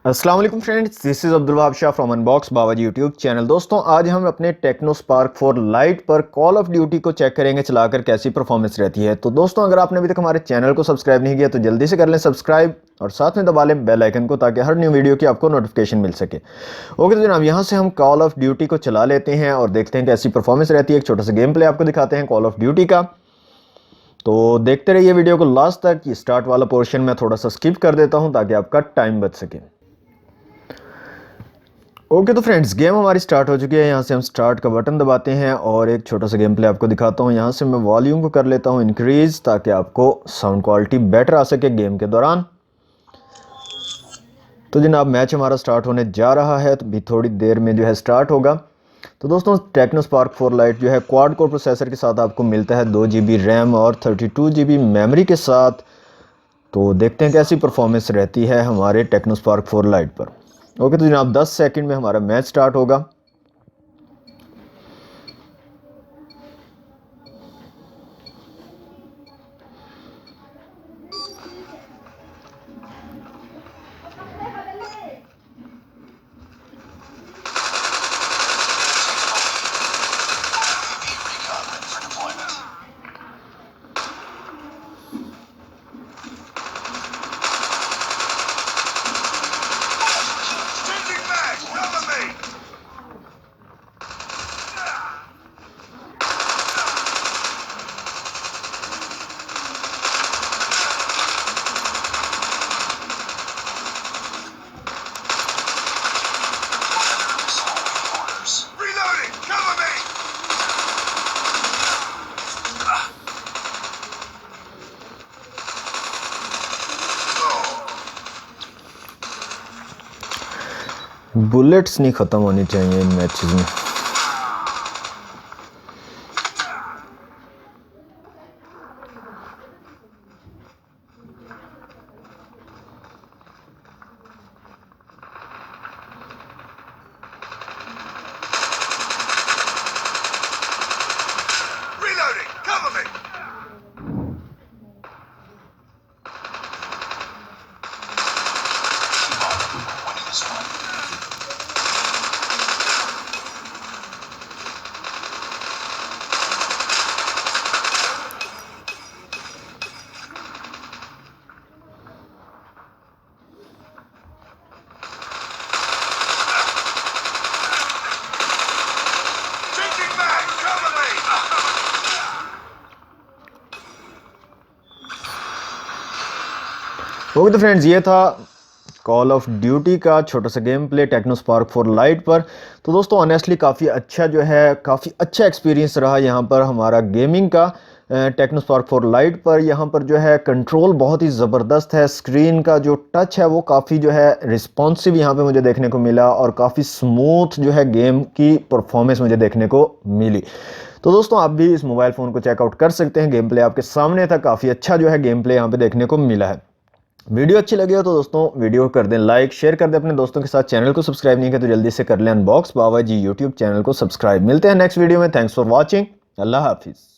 अस्सलाम वालेकुम friends, this is Abdul Wahab Shah from unbox Babaji YouTube channel. दोस्तों, आज हम अपने टेक्नो स्पार्क 4 लाइट पर कॉल ऑफ ड्यूटी को चेक करेंगे चलाकर कैसी परफॉर्मेंस रहती है। तो दोस्तों, अगर आपने अभी तक हमारे चैनल को सब्सक्राइब नहीं किया तो जल्दी से कर लें सब्सक्राइब और साथ में दबा लें बेल आइकन को ताकि हर न्यू वीडियो की आपको नोटिफिकेशन मिल सके। ओके तो जनाब, यहाँ से हम कॉल ऑफ ड्यूटी को चला लेते हैं और देखते हैं कैसी परफॉर्मेंस रहती है। एक छोटा सा गेम प्ले आपको दिखाते हैं कॉल ऑफ ड्यूटी का, तो देखते रहिए वीडियो को लास्ट तक। ये स्टार्ट वाला पोर्शन मैं थोड़ा सा स्किप कर देता हूँ ताकि आपका टाइम बच सके। ओके तो फ्रेंड्स, गेम हमारी स्टार्ट हो चुकी है। यहाँ से हम स्टार्ट का बटन दबाते हैं और एक छोटा सा गेम प्ले आपको दिखाता हूँ। यहाँ से मैं वॉल्यूम को कर लेता हूँ इंक्रीज ताकि आपको साउंड क्वालिटी बेटर आ सके गेम के दौरान। तो जनाब, मैच हमारा स्टार्ट होने जा रहा है, तो भी थोड़ी देर में जो है स्टार्ट होगा। तो दोस्तों, टेक्नो स्पार्क 4 लाइट जो है क्वाड कोर प्रोसेसर के साथ आपको मिलता है, 2 GB रैम और 32 GB मेमोरी के साथ। तो देखते हैं कैसी परफॉर्मेंस रहती है हमारे टेक्नो स्पार्क 4 लाइट पर। ओके तो जनाब, 10 सेकंड में हमारा मैच स्टार्ट होगा। बुलेट्स नहीं ख़त्म होनी चाहिए इन मैचेस में। ओके तो फ्रेंड्स, ये था कॉल ऑफ ड्यूटी का छोटा सा game play Tecno Spark 4 light पर। तो दोस्तों, ऑनेस्टली काफ़ी अच्छा जो है काफ़ी अच्छा एक्सपीरियंस रहा यहाँ पर हमारा गेमिंग का टेक्नो स्पार्क 4 लाइट पर। यहाँ पर जो है कंट्रोल बहुत ही ज़बरदस्त है, स्क्रीन का जो टच है वो काफ़ी जो है रिस्पॉन्सिव यहाँ पे मुझे देखने को मिला और काफ़ी स्मूथ जो है गेम की परफॉर्मेंस मुझे देखने को मिली। तो दोस्तों, आप भी इस मोबाइल फ़ोन को चेकआउट कर सकते हैं, गेम प्ले आपके सामने था, काफ़ी अच्छा जो है गेम प्ले यहाँ पे देखने को मिला है। वीडियो अच्छी लगी हो तो दोस्तों वीडियो को कर दें लाइक, शेयर कर दें अपने दोस्तों के साथ। चैनल को सब्सक्राइब नहीं किया तो जल्दी से कर लें अनबॉक्स बाबाजी यूट्यूब चैनल को सब्सक्राइब। मिलते हैं नेक्स्ट वीडियो में। Thanks for watching. अल्लाह हाफिज़।